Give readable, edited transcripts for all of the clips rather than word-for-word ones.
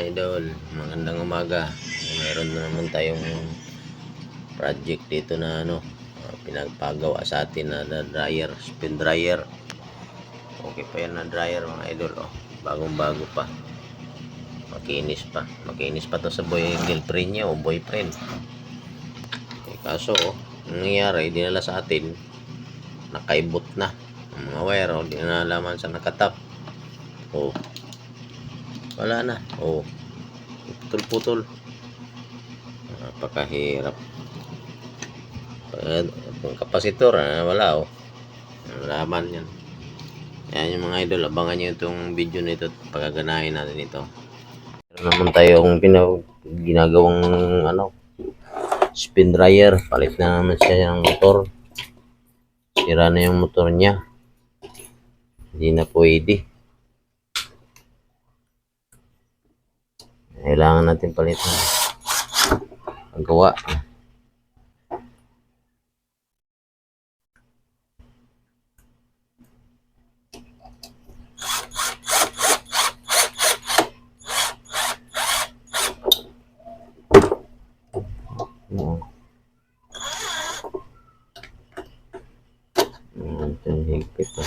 idol, magandang umaga. Meron na naman tayong project dito na pinagpagawa sa atin na dryer, spin dryer. Okay pa yan na dryer mga idol, bagong bago pa, makinis pa to sa girlfriend niya o boyfriend. Kaso nangyayari, dinala sa atin, nakaibot na ang mga wire, di na nalaman sa nakatap. Wala na, putol-putol. Napakahirap. Kung kapasitor, wala, laman yan. Yan yung mga idol, abangan nyo itong video nito at pagaganahin natin ito. Meron naman tayong ginagawang spin dryer. Palit na naman siya ng motor. Sira na yung motor niya, hindi na pwede. Kailangan natin palitan. Paggawa. Ito higpit pa.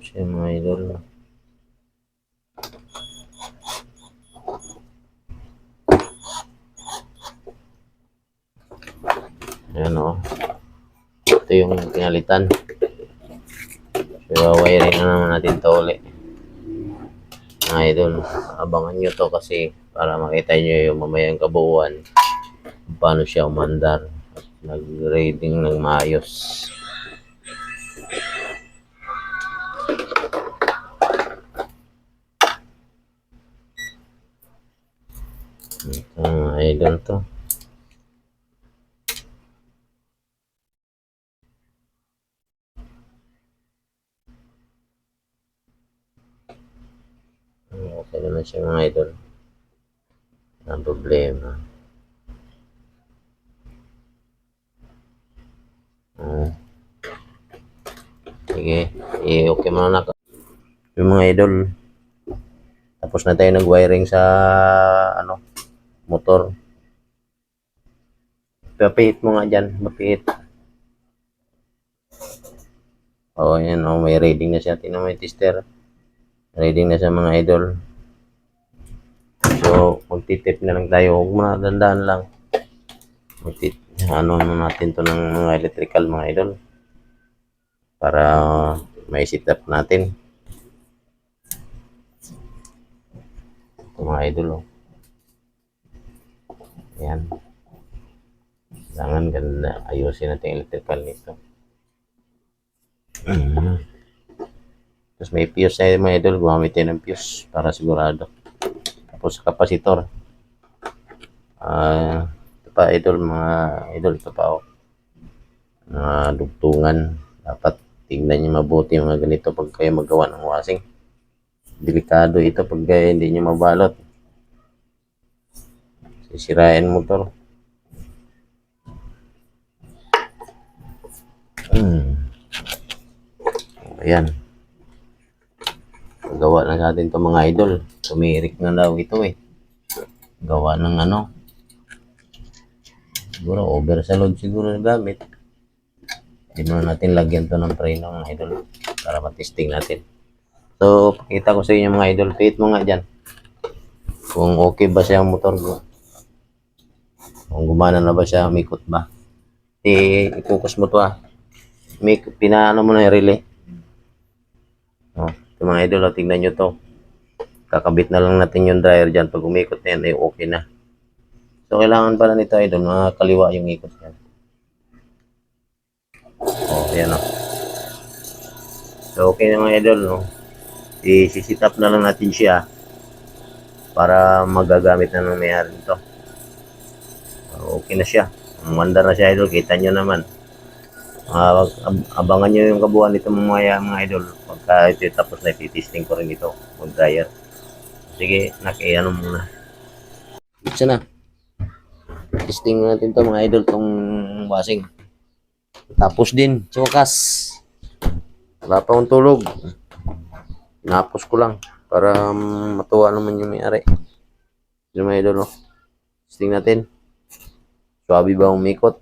Siya mga idol. Ayan ito yung pinalitan. So wiring na naman natin ito ulit mga idol. Abangan nyo to kasi para makita nyo yung mamayang kabuuan paano siya umandar at nag-reading ng maayos. Ito mga idol to. Okay naman siya mga idol. Ang problema. Sige, okay mo na yung mga idol. Tapos na tayo nag-wiring sa motor. Papihit mo nga dyan, mapihit. Yan may reading na siya. Tingnan mo yung tester. Reading na siya mga idol. So, magtitip na lang tayo. Huwag mo na, dandaan lang. Natin to ng mga electrical mga idol. Para may sit up natin. Ito mga idol. Ayan. Kailangan ganda. Ayusin natin electrical nito. Tapos may fuse na mga idol. Gumamit tayo ng fuse para sigurado. Tapos kapasitor. Ito pa idol, mga idol. Ito pa mga dugtungan. Dapat tingnan nyo mabuti mga ganito pag kayo magawa ng washing. Delikado ito pag hindi nyo mabalot. Sisirain motor. Ayan. Gawa na natin ito mga idol. Tumirik na daw ito gawa ng siguro over sa load siguro na gamit. Hindi muna natin lagyan to ng preno mga idol para matesting natin. So pakita ko sa inyo mga idol, pihit mo nga dyan kung okay ba siya ang motor ko, kung gumana na ba siya, umikot ba. I-focus mo to pinaano mo na yung relay. Ito mga idol, tingnan nyo to. Kakabit na lang natin yung dryer dyan. Pag umikot na yan, okay na. So kailangan pala nito idol, mga kaliwa yung ikot yan. Ayan So okay na mga idol, i-sit up na lang natin siya para magagamit na ng mayari nito. Okay na siya. Umandar na siya idol, kita nyo naman. Abangan nyo yung kabuuan nito mga idol. Pagka ito tapos na ititesting ko rin ito. Mag-dryer. Sige, ano muna. Isa na. Testing natin to mga idol, tong basing. Tapos din, sa wakas. Wala pa akong tulog. Napos ko lang para matuwa naman yung may-ari. Yung mga idol, no? Testing natin. Swabe ba umikot?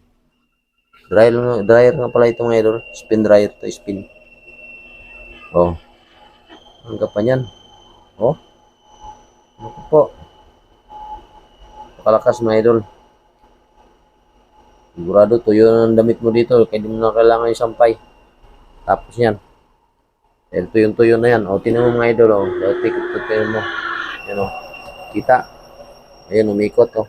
Dryer nga pala ito mga idol. Spin dryer to spin. Oh. Ang pa niyan. Oh. Ano po? Pakalakas mga idol. Sigurado tuyo na ang damit mo dito. Kaya di mo na kailangan isampay. Tapos yan. Dahil tuyo na yan. O, tinan mo mga idol. O, tikot mo. Yan o. Kita. Ayan, umikot o.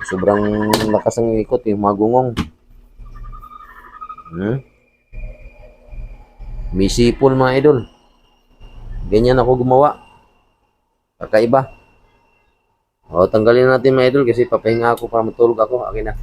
Sobrang lakas ng ikot. Yung magungong. May sipol mga idol. Ganyan ako gumawa. Kakaiba. O, tanggalin natin mga idol kasi papahinga ako para matulog ako. Akin na.